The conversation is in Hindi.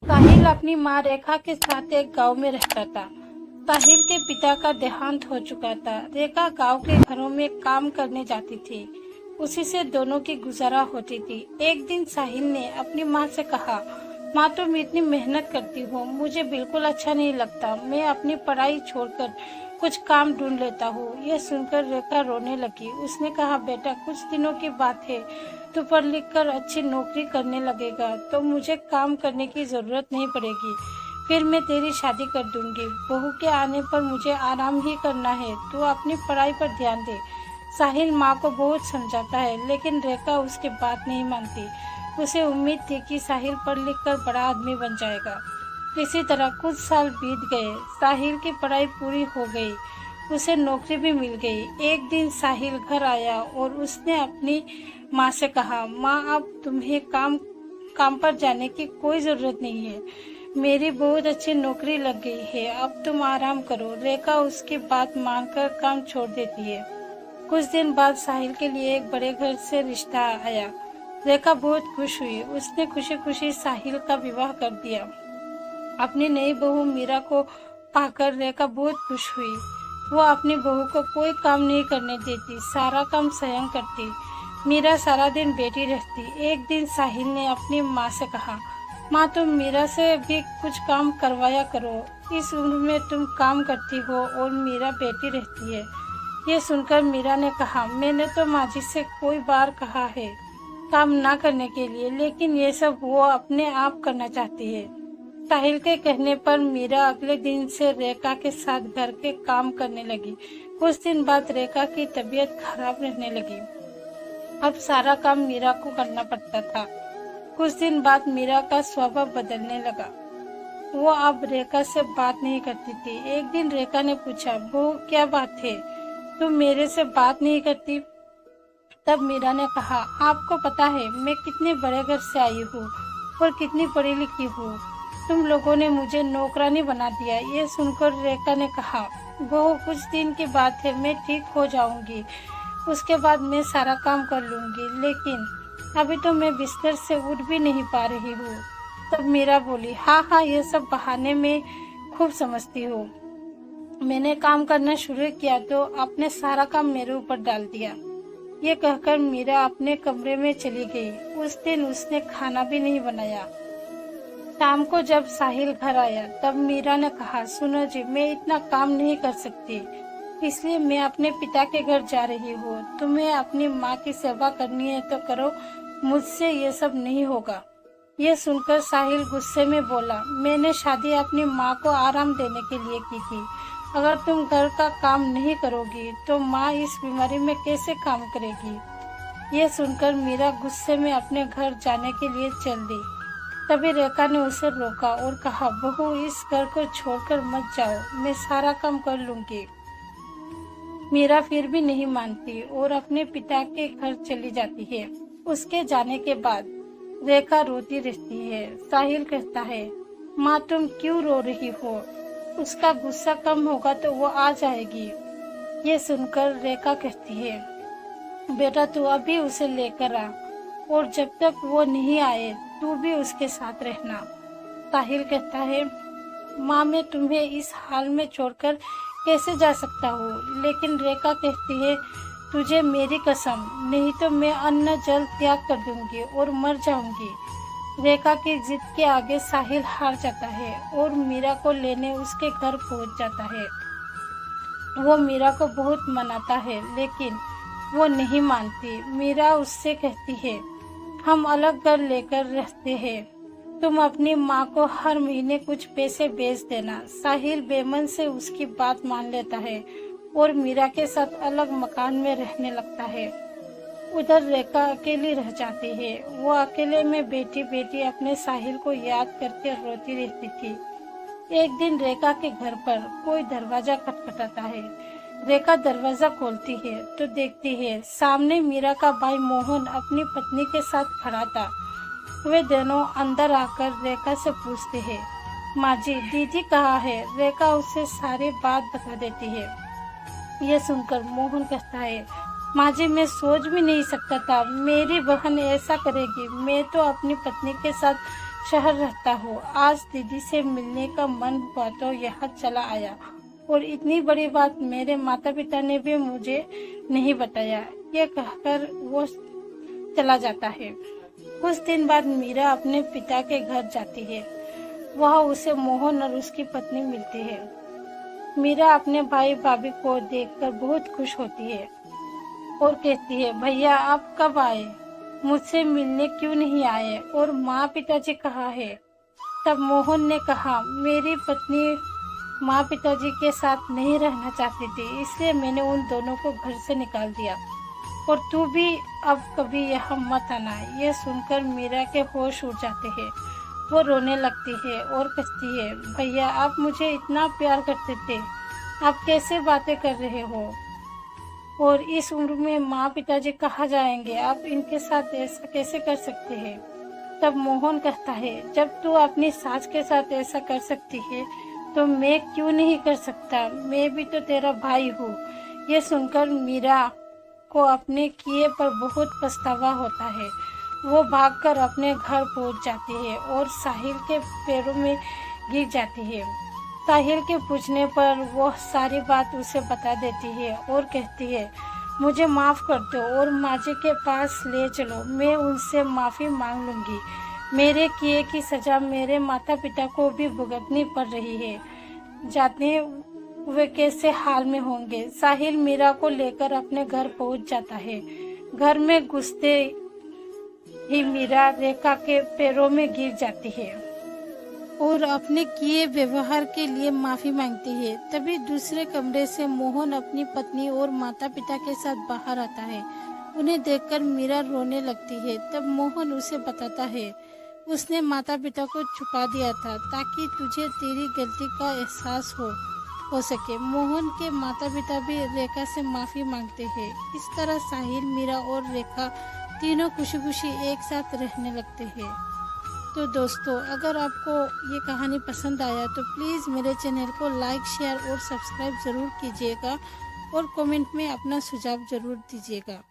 साहिल अपनी माँ रेखा के साथ एक गांव में रहता था। साहिल के पिता का देहांत हो चुका था। रेखा गांव के घरों में काम करने जाती थी। उसी से दोनों की गुजारा होती थी। एक दिन साहिल ने अपनी माँ से कहा, माँ तुम इतनी मेहनत करती हो, मुझे बिल्कुल अच्छा नहीं लगता। मैं अपनी पढ़ाई छोड़कर कुछ काम ढूंढ लेता हूँ। यह सुनकर रेखा रोने लगी। उसने कहा, बेटा कुछ दिनों की बात है, तू पढ़ लिख कर अच्छी नौकरी करने लगेगा तो मुझे काम करने की जरूरत नहीं पड़ेगी। फिर मैं तेरी शादी कर दूंगी। बहू के आने पर मुझे आराम ही करना है, तू अपनी पढ़ाई पर ध्यान दे। साहिल माँ को बहुत समझाता है, लेकिन रेखा उसकी बात नहीं मानती। उसे उम्मीद थी कि साहिल पढ़ लिख कर बड़ा आदमी बन जाएगा। इसी तरह कुछ साल बीत गए। साहिल की पढ़ाई पूरी हो गई, उसे नौकरी भी मिल गई। एक दिन साहिल घर आया और उसने अपनी माँ से कहा, माँ अब तुम्हें काम पर जाने की कोई जरूरत नहीं है। मेरी बहुत अच्छी नौकरी लग गई है, अब तुम आराम करो। रेखा उसकी बात मानकर काम छोड़ देती है। कुछ दिन बाद साहिल के लिए एक बड़े घर से रिश्ता आया। रेखा बहुत खुश हुई। उसने खुशी खुशी साहिल का विवाह कर दिया। अपनी नई बहू मीरा को पाकर रेखा बहुत खुश हुई। वो अपनी बहू को कोई काम नहीं करने देती, सारा काम स्वयं करती। मीरा सारा दिन बैठी रहती। एक दिन साहिल ने अपनी माँ से कहा, माँ तुम मीरा से भी कुछ काम करवाया करो। इस उम्र में तुम काम करती हो और मीरा बैठी रहती है। ये सुनकर मीरा ने कहा, मैंने तो माँ जी से कोई बार कहा है काम ना करने के लिए, लेकिन ये सब वो अपने आप करना चाहती है। साहिल के कहने पर मीरा अगले दिन से रेखा के साथ घर के काम करने लगी। कुछ दिन बाद रेखा की तबीयत खराब रहने लगी। अब सारा काम मीरा को करना पड़ता था। कुछ दिन बाद मीरा का स्वभाव बदलने लगा। वो अब रेखा से बात नहीं करती थी। एक दिन रेखा ने पूछा, बहू क्या बात है, तुम मेरे से बात नहीं करती? तब मीरा ने कहा, आपको पता है मैं कितने बड़े घर से आई हूँ और कितनी पढ़ी लिखी हूँ। तुम लोगों ने मुझे नौकरानी बना दिया। ये सुनकर रेखा ने कहा, बहू कुछ दिन की बात है, मैं ठीक हो जाऊंगी, उसके बाद मैं सारा काम कर लूंगी, लेकिन अभी तो मैं बिस्तर से उठ भी नहीं पा रही हूँ। तब मीरा बोली, हाँ हाँ ये सब बहाने में खूब समझती हो। मैंने काम करना शुरू किया तो आपने सारा काम मेरे ऊपर डाल दिया। ये कहकर मीरा अपने कमरे में चली गई। उस दिन उसने खाना भी नहीं बनाया। शाम को जब साहिल घर आया तब मीरा ने कहा, सुनो जी मैं इतना काम नहीं कर सकती, इसलिए मैं अपने पिता के घर जा रही हूँ। तुम्हें अपनी माँ की सेवा करनी है तो करो, मुझसे ये सब नहीं होगा। ये सुनकर साहिल गुस्से में बोला, मैंने शादी अपनी माँ को आराम देने के लिए की थी। अगर तुम घर का काम नहीं करोगी तो माँ इस बीमारी में कैसे काम करेगी? ये सुनकर मीरा गुस्से में अपने घर जाने के लिए चल दी। तभी रेखा ने उसे रोका और कहा, बहू इस घर को छोड़कर मत जाओ, मैं सारा काम कर लूंगी। मीरा फिर भी नहीं मानती और अपने पिता के घर चली जाती है। उसके जाने के बाद रेखा रोती रहती है। साहिल कहता है, माँ तुम क्यों रो रही हो? उसका गुस्सा कम होगा तो वो आ जाएगी। ये सुनकर रेखा कहती है, बेटा तू अभी उसे लेकर आ और जब तक वो नहीं आए तू भी उसके साथ रहना। साहिल कहता है, माँ मैं तुम्हें इस हाल में छोड़कर कैसे जा सकता हूँ? लेकिन रेखा कहती है, तुझे मेरी कसम, नहीं तो मैं अन्न जल त्याग कर दूंगी और मर जाऊंगी। रेखा की जिद के आगे साहिल हार जाता है और मीरा को लेने उसके घर पहुंच जाता है। वो मीरा को बहुत मनाता है लेकिन वो नहीं मानती। मीरा उससे कहती है, हम अलग घर लेकर रहते हैं, तुम अपनी माँ को हर महीने कुछ पैसे भेज देना। साहिल बेमन से उसकी बात मान लेता है और मीरा के साथ अलग मकान में रहने लगता है। उधर रेखा अकेली रह जाती है। वो अकेले में बैठी बैठी अपने साहिल को याद करके रोती रहती थी। एक दिन रेखा के घर पर कोई दरवाजा खटखटाता है। रेखा दरवाजा खोलती है तो देखती है सामने मीरा का भाई मोहन अपनी पत्नी के साथ खड़ा था। वे दोनों अंदर आकर रेखा से पूछते हैं, माँ जी दीदी कहाँ है? रेखा उससे सारी बात बता देती है। यह सुनकर मोहन कहता है, माँ जी मैं सोच भी नहीं सकता था मेरी बहन ऐसा करेगी। मैं तो अपनी पत्नी के साथ शहर रहता हूँ। आज दीदी से मिलने का मन हुआ तो यहाँ चला आया और इतनी बड़ी बात मेरे माता पिता ने भी मुझे नहीं बताया, ये कहकर वो चला जाता है। कुछ दिन बाद मीरा अपने पिता के घर जाती है। वहाँ उसे मोहन और उसकी पत्नी मिलती है। मीरा अपने भाई भाभी को देखकर बहुत खुश होती है और कहती है, भैया आप कब आए? मुझसे मिलने क्यों नहीं आए? और माँ पिताजी कहाँ है? तब मोहन ने कहा, मेरी पत्नी माँ पिताजी के साथ नहीं रहना चाहती थी, इसलिए मैंने उन दोनों को घर से निकाल दिया। और तू भी अब कभी यहाँ मत आना। ये सुनकर मीरा के होश उड़ जाते हैं। वो रोने लगती है और कहती है, भैया आप मुझे इतना प्यार करते थे, आप कैसे बातें कर रहे हो? और इस उम्र में माँ पिताजी कहाँ जाएंगे? आप इनके साथ ऐसा कैसे कर सकते हैं? तब मोहन कहता है, जब तू अपनी सास के साथ ऐसा कर सकती है तो मैं क्यों नहीं कर सकता? मैं भी तो तेरा भाई हूँ। ये सुनकर मीरा को अपने किए पर बहुत पछतावा होता है। वो भागकर अपने घर पहुंच जाती है और साहिल के पैरों में गिर जाती है। साहिल के पूछने पर वो सारी बात उसे बता देती है और कहती है, मुझे माफ़ कर दो और माजी के पास ले चलो, मैं उनसे माफ़ी मांग लूँगी। मेरे किए की सज़ा मेरे माता पिता को भी भुगतनी पड़ रही है, जाने वे कैसे हाल में होंगे। साहिल मीरा को लेकर अपने घर पहुंच जाता है। घर में घुसते ही मीरा रेखा के पैरों में गिर जाती है और अपने किए व्यवहार के लिए माफी मांगती है। तभी दूसरे कमरे से मोहन अपनी पत्नी और माता पिता के साथ बाहर आता है। उन्हें देखकर मीरा रोने लगती है। तब मोहन उसे बताता है, उसने माता पिता को छुपा दिया था ताकि तुझे तेरी गलती का एहसास हो सके। मोहन के माता पिता भी रेखा से माफ़ी मांगते हैं। इस तरह साहिल, मीरा और रेखा तीनों खुशी खुशी एक साथ रहने लगते हैं। तो दोस्तों, अगर आपको ये कहानी पसंद आया तो प्लीज़ मेरे चैनल को लाइक, शेयर और सब्सक्राइब ज़रूर कीजिएगा और कमेंट में अपना सुझाव ज़रूर दीजिएगा।